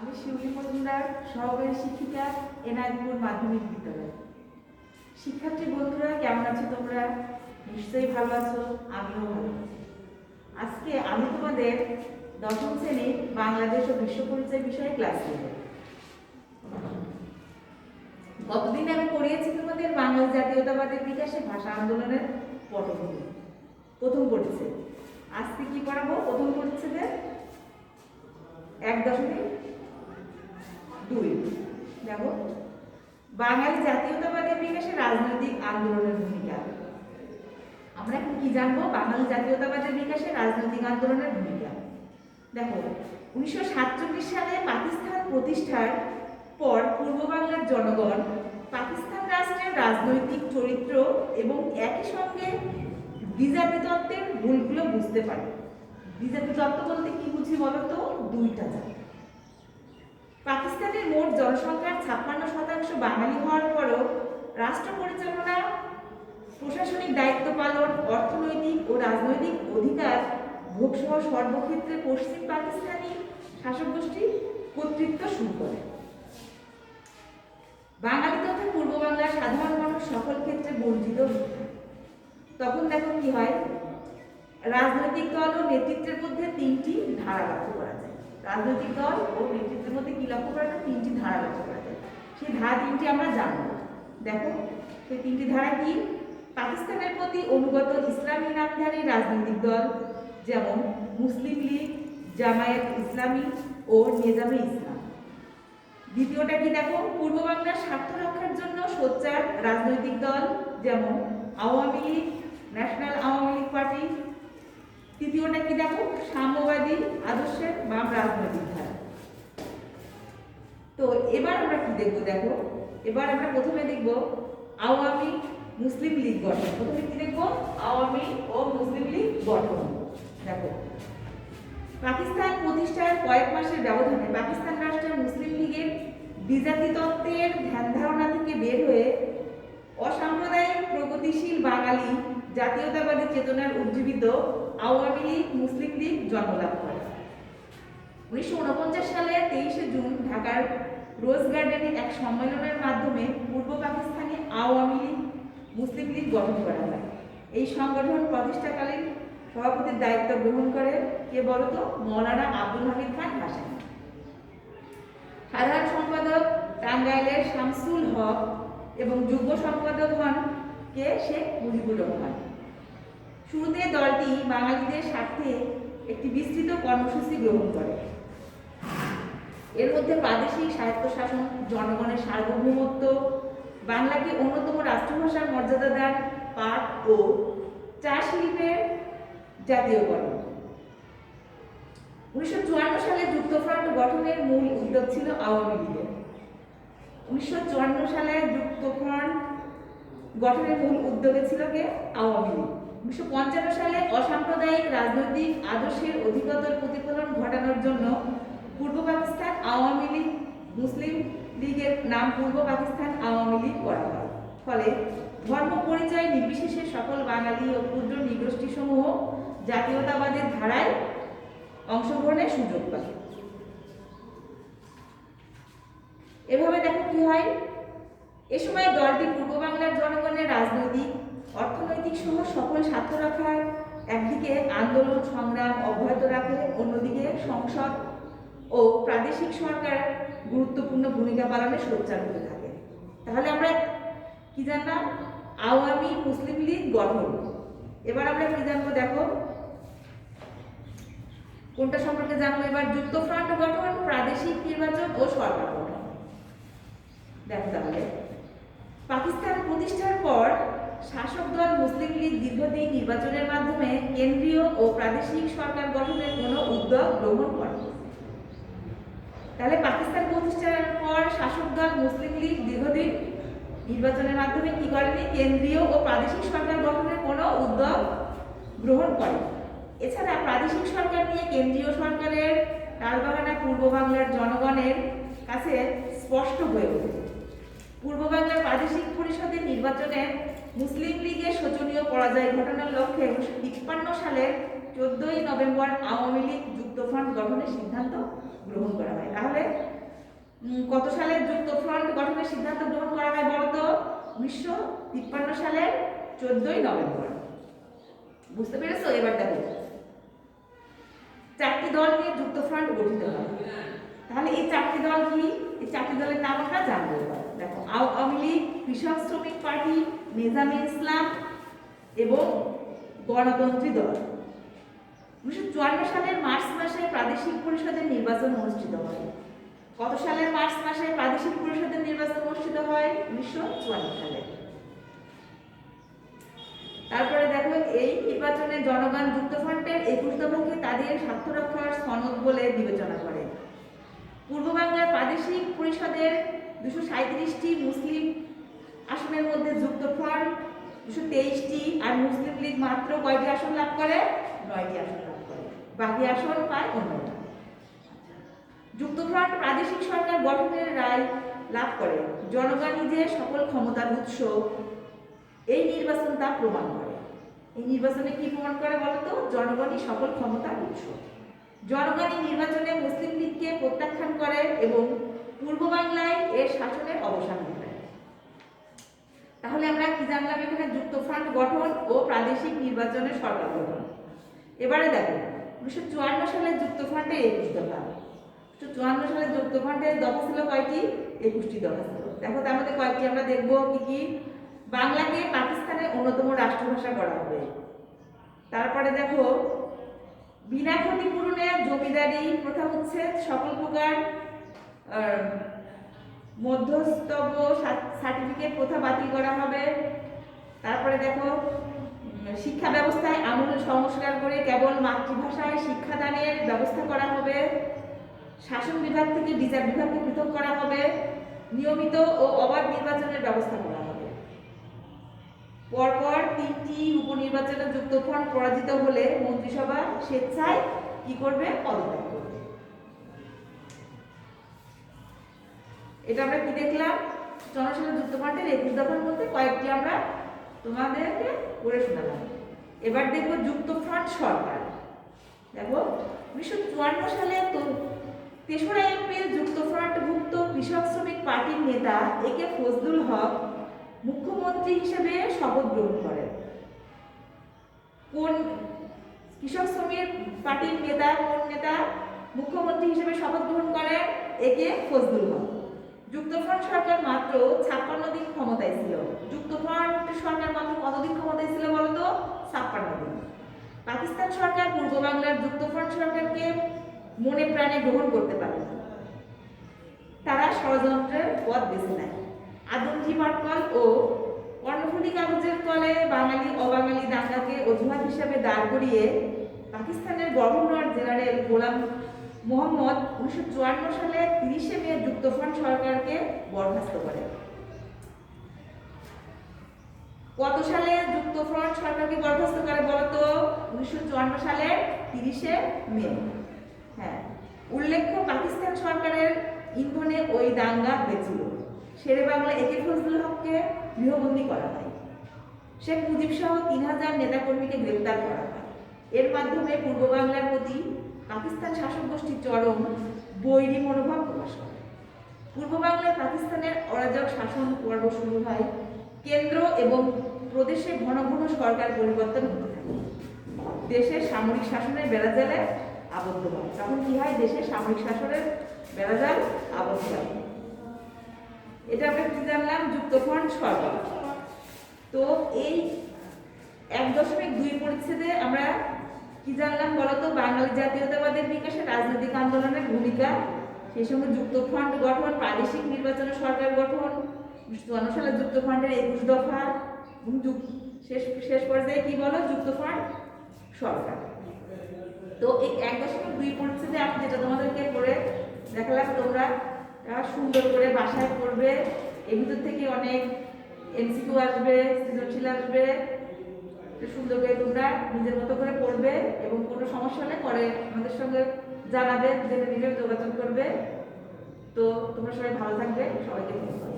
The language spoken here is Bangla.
আমি শিউলি মজুমদার, সহকারী শিক্ষিকা, এনায়তপুর মাধ্যমিক বিদ্যালয়। শিক্ষার্থী বন্ধুরা, কেমন আছো তোমরা? নিশ্চয়ই ভালো আছো, আমিও ভালো আছি। আজকে আমি তোমাদের দশম শ্রেণীর বাংলাদেশ ও বিশ্ব পরিচয় বিষয়ে ক্লাস নেব। গতদিন আমি পড়িয়েছি তোমাদের বাঙালি জাতীয়তাবাদের বিকাশে ভাষা আন্দোলনের পটভূমি, প্রথম পরিচ্ছেদ। আজকে কি পড়াবো? প্রথম পরিচ্ছেদের 1.2 দেখো, বাঙালি জাতীয়তাবাদের বিকাশে রাজনৈতিক আন্দোলনের ভূমিকা। আমরা এখন কি জানবো? বাঙালি জাতীয়তাবাদের বিকাশে রাজনৈতিক আন্দোলনের ভূমিকা। দেখো, 1947 সালে পাকিস্তান প্রতিষ্ঠার পর পূর্ব বাংলার জনগণ পাকিস্তান রাষ্ট্রের রাজনৈতিক চরিত্র এবং একই সঙ্গে দ্বিজাতি তত্ত্বের ভুলগুলো বুঝতে পারে। দ্বিজাতি তত্ত্ব বলতে কি বুঝি বলো তো? দুইটা জাতি। পাকিস্তানের মোট জনসংখ্যার 56% বাঙালি হওয়ার পরও রাষ্ট্র পরিচালনা, প্রশাসনিক দায়িত্ব পালন, অর্থনৈতিক ও রাজনৈতিক অধিকার ভোগসহ সর্বক্ষেত্রে পশ্চিম পাকিস্তানি শাসক গোষ্ঠী কর্তৃত্ব শুরু করে। বাঙালি তথা পূর্ব বাংলার সাধারণ মানুষ সকল ক্ষেত্রে বঞ্চিত। তখন দেখো কি হয়, রাজনৈতিক দল ও নেতৃত্বের মধ্যে 3টি ধারা লক্ষ্য করা যায়। রাজনৈতিক দল ও নেতৃত্বের মধ্যে কি লক্ষ্য করা যায়? 3টি ধারা লক্ষ্য করা যায়। সেই ধারা 3টি আমরা জানবো। দেখো, সেই 3টি ধারা কি? পাকিস্তানের প্রতি অনুগত ইসলামী নামধারী রাজনৈতিক দল, যেমন মুসলিম লীগ, জামায়াত ইসলামী ও নিজামে ইসলাম। দ্বিতীয়টা কি? দেখো, পূর্ব বাংলার স্বার্থ রক্ষার জন্য সোচ্চার রাজনৈতিক দল, যেমন আওয়ামী লীগ, ন্যাশনাল আওয়ামী লীগ পার্টি। তৃতীয়টা কি? দেখো, সাম্যবাদী আদর্শের বাম রাজনৈতিক ধারা। তো এবার আমরা কি দেখবো? দেখো, এবার আমরা প্রথমে দেখব আওয়ামী মুসলিম লীগ গঠন। প্রথমে কি দেখবো? আওয়ামী ও মুসলিম লীগ গঠন। দেখো, পাকিস্তান প্রতিষ্ঠার কয়েক মাসের ব্যবধানে পাকিস্তান রাষ্ট্রের মুসলিম লীগের দ্বিজাতি তত্ত্বের ধ্যান ধারণা থেকে বের হয়ে অসাম্প্রদায়িক প্রগতিশীল বাঙালি জাতীয়তাবাদী চেতনার উজ্জীবিত আওয়ামী লীগ মুসলিম লীগ জন্মলাভ করে। 1949 সালে 23শে জুন ঢাকার রোজ গার্ডেনে এক সম্মেলনের মাধ্যমে পূর্ব পাকিস্তানি আওয়ামী লীগ মুসলিম লীগ গঠন করা হয়। এই সংগঠন প্রতিষ্ঠাকালীন সভাপতির দায়িত্ব গ্রহণ করে কে বলতো? মৌলানা আব্দুল হামিদ খান ভাসানী। সাধারণ সম্পাদক টাঙ্গাইলের শামসুল হক এবং যুগ্ম সম্পাদক হন কে? শেখ মুজিবুর রহমান। শুরুতে দলটি বাঙালিদের স্বার্থে একটি বিস্তৃত কর্মসূচি গ্রহণ করে। এর মধ্যে প্রাদেশিক স্বায়ত্তশাসন, জনগণের সার্বভৌমত্ব, বাংলাকে অন্যতম রাষ্ট্রভাষার মর্যাদা দান, পাট ও চা শিল্পের জাতীয়করণ। 1954 সালে যুক্তফ্রন্ট গঠনের মূল উদ্যোগ ছিল আওয়ামী লীগের। 1954 সালে যুক্তফ্রন্ট গঠনের মূল উদ্যোগে ছিল কে? আওয়ামী লীগ। 1955 সালে অসাম্প্রদায়িক রাজনৈতিক আদর্শের অধিকতর প্রতিফলন ঘটানোর জন্য পূর্ব পাকিস্তান আওয়ামী লীগ মুসলিম লীগের নাম পূর্ব পাকিস্তান আওয়ামী লীগ করা হয়। ফলে ধর্ম পরিচয় নির্বিশেষে সকল বাঙালি ও ক্ষুদ্র নৃগোষ্ঠী সমূহ জাতীয়তাবাদের ধারায় অংশগ্রহণের সুযোগ পায়। এভাবে দেখো কি হয়, এ সময় দলটি পূর্ব বাংলার জনগণের রাজনৈতিক, অর্থনৈতিক সহ সকল স্বার্থ রক্ষার একদিকে আন্দোলন সংগ্রাম অব্যাহত রাখে, অন্যদিকে সংসদ ও প্রাদেশিক সরকার গুরুত্বপূর্ণ ভূমিকা পালনে সোচ্চার হতে থাকে। তাহলে আমরা কি জানলাম? আওয়ামী মুসলিম লীগ গঠন। এবার আমরা কি জানবো? দেখো, কোনটা সম্পর্কে জানবো? এবার যুক্তফ্রন্ট গঠন, প্রাদেশিক নির্বাচন ও সরকার গঠন। দেখো, তাহলে পাকিস্তান প্রতিষ্ঠার পর শাসক দল মুসলিম লীগ দীর্ঘদিন নির্বাচনের মাধ্যমে কেন্দ্রীয় ও প্রাদেশিক সরকার গঠনের কোনো উদ্যোগ গ্রহণ করে। তাহলে পাকিস্তান প্রতিষ্ঠার পর শাসক দল মুসলিম লীগ দীর্ঘদিন নির্বাচনের মাধ্যমে কি করেনি? কেন্দ্রীয় ও প্রাদেশিক সরকার গঠনের কোনো উদ্যোগ গ্রহণ করে। এছাড়া প্রাদেশিক সরকার নিয়ে কেন্দ্রীয় সরকারের টালবাহানা পূর্ব বাংলার জনগণের কাছে স্পষ্ট হয়ে ওঠে। পূর্ব বাংলার প্রাদেশিক পরিষদের নির্বাচনে মুসলিম লীগের শোচনীয় পরাজয় ঘটানোর লক্ষ্যে 1953 সালের 14ই নভেম্বর আওয়ামী লীগ যুক্তফ্রন্ট গঠনের সিদ্ধান্ত গ্রহণ করা হয়। তাহলে কত সালে যুক্ত ফ্রন্ট গঠনের সিদ্ধান্ত গ্রহণ করা হয় বলতো? 1953 সালের 14ই নভেম্বর। বুঝতে পেরেছো? এবার দেখো, 4টি দল নিয়ে যুক্ত ফ্রন্ট গঠিত হয়। তাহলে এই 4টি দল কি? এই 4টি দলের নাম আমরা জানবো। দেখো, আওয়ামী লীগ, কৃষক শ্রমিক পার্টি, নিজামে ইসলাম এবং গণতন্ত্রী দল। 1954 সালের মার্চ মাসে প্রাদেশিক পরিষদের নির্বাচন অনুষ্ঠিত হয়। কত সালের মার্চ মাসে প্রাদেশিক পরিষদের নির্বাচন অনুষ্ঠিত হয়? 1954 সালে। তারপরে দেখো, এই নির্বাচনে জনগণ যুক্তফ্রন্টের 21 দফাকে তাদের স্বার্থ রক্ষার সনদ বলে বিবেচনা করে। পূর্ব বাংলার প্রাদেশিক পরিষদের 237টি মুসলিম আসনের মধ্যে যুক্তফ্রন্ট 223টি আর মুসলিম লীগ মাত্র কয়টি আসন লাভ করে? 9টি আসন লাভ করে। বাকি আসন পায় অন্যরা। যুক্তফ্রন্ট প্রাদেশিক সরকার গঠনের রায় লাভ করে। জনগণই যে সকল ক্ষমতার উৎস, এই নির্বাচন তা প্রমাণ করে। এই নির্বাচনে কি প্রমাণ করে বলতো? জনগণই সকল ক্ষমতার উৎস। জনগণ এই নির্বাচনে মুসলিম লীগকে প্রত্যাখ্যান করে এবং পূর্ব বাংলায় এর শাসনের অবসান ঘটায়। তাহলে আমরা কি জানলাম এখানে? যুক্তফ্রন্ট গঠন ও প্রাদেশিক নির্বাচনের সরকার গঠন। এবারে দেখো, 1954 সালে যুক্তফ্রন্টে 21 দফা। 1954 সালে যুক্তফ্রন্টের দফা ছিল কয়টি? 21টি দফা ছিল। দেখো, তার মধ্যে কয়েকটি আমরা দেখবো। কি কি? বাংলাকে পাকিস্তানের অন্যতম রাষ্ট্রভাষা করা হবে। তারপরে দেখো, বিনা ক্ষতিপূরণে জমিদারি প্রথা উচ্ছেদ, সকল প্রকার মধ্যস্থব সার্টিফিকেট প্রথা বাতিল করা হবে। তারপরে দেখো, শিক্ষা ব্যবস্থায় আমূল সংস্কার করে কেবল মাতৃভাষায় শিক্ষাদানের ব্যবস্থা করা হবে। শাসন বিভাগ থেকে বিচার বিভাগকে পৃথক করা হবে। নিয়মিত ও অবাধ নির্বাচনের ব্যবস্থা করা হবে। পরপর 3টি উপনির্বাচনে যুক্তফ্রন্ট পরাজিত হলে মন্ত্রিসভা স্বেচ্ছায় কি করবে? পদত্যাগ করবে। এটা আমরা কি দেখলাম? 54 সালে যুক্তফ্রন্টের 21 দফার মধ্যে কয়েকটি আমরা তোমাদেরকে পড়ে শোনালাম। এবার দেখবো যুক্তফ্রন্ট সরকার। দেখো, 1954 সালে 3রা এপ্রিল যুক্তফ্রন্টভুক্ত কৃষক শ্রমিক পার্টির নেতা একে ফজলুল হক মুখ্যমন্ত্রী হিসেবে শপথ গ্রহণ করেন। কোন কৃষক শ্রমিক পার্টির নেতা, কোন নেতা মুখ্যমন্ত্রী হিসেবে শপথ গ্রহণ করেন? একে ফজলুল হক। যুক্তফ্রন্ট সরকার মাত্র 56 দিন ক্ষমতায় ছিল। যুক্তফ্রন্ট সরকার মাত্র কতদিন ক্ষমতায় ছিল বলতো? 56 দিন। পাকিস্তান সরকার পূর্ব বাংলার যুক্তফ্রন্ট সরকারকে মনে প্রাণে গ্রহণ করতে পারে। তারা ষড়যন্ত্রের পথ বেছে নেয়। আদমজি পাটকল ও কর্ণফুলী কাগজের তলে বাঙালি অবাঙালি দাঙ্গাকে অজুহাত হিসাবে দাঁড় করিয়ে পাকিস্তানের গভর্নর জেনারেল গোলাম মোহাম্মদ 1954 সালে 30শে মে যুক্তফ্রন্ট সরকারকে বরখাস্ত করে। কত সালে যুক্তফ্রন্ট সরকারকে বরখাস্ত করে বলতো? 1954 সালের 30শে মে। হ্যাঁ, উল্লেখ্য পাকিস্তান সরকারের ইন্ধনে ওই দাঙ্গা হয়েছিল। শেরে বাংলা একে ফজলুল হককে গৃহবন্দী করা হয়। শেখ মুজিব সহ 3000 নেতাকর্মীকে গ্রেপ্তার করা হয়। এর মাধ্যমে পূর্ব বাংলার প্রতি পাকিস্তান শাসক গোষ্ঠীর চরম বৈরী মনোভাব প্রকাশ করে। পূর্ব বাংলায় পাকিস্তানের অরাজক শাসন পর্ব শুরু হয়। কেন্দ্র এবং প্রদেশে ঘন ঘন সরকার পরিবর্তন হতে থাকে। দেশের সামরিক শাসনের বেড়াজালে আবদ্ধ হয়। তখন কি হয়? দেশের সামরিক শাসনের বেড়াজাল আবদ্ধ হয়। এটা আমরা কি জানলাম? যুক্তফ্রন্ট সরকার। তো এই 1.2 পরিচ্ছেদে আমরা কি জানলাম বলতো? বাঙালি জাতীয়তাবাদের বিকাশে রাজনৈতিক আন্দোলনের ভূমিকা, সেই সঙ্গে যুক্তফ্রন্ট গঠন, প্রাদেশিক নির্বাচনে সরকার গঠন, 1954 সালে যুক্তফ্রন্টের 21 দফা, শেষ পর্যায়ে কি বলো? যুক্তফ্রন্ট সরকার। তো এই 1.2 পরিচ্ছেদে আমি যেটা তোমাদেরকে পড়ে দেখালাম, তোমরা সুন্দর করে বাসায় পড়বে। এর ভিতর থেকে অনেক এমসিকিউ আসবে, সৃজনশীল আসবে। সুন্দর করে তোমরা নিজের মতো করে পড়বে এবং কোনো সমস্যা হলে পরে আমাদের সঙ্গে জানাবে, জেনে নিবে, যোগাযোগ করবে। তো তোমরা সবাই ভালো থাকবে। সবাইকে ধন্যবাদ।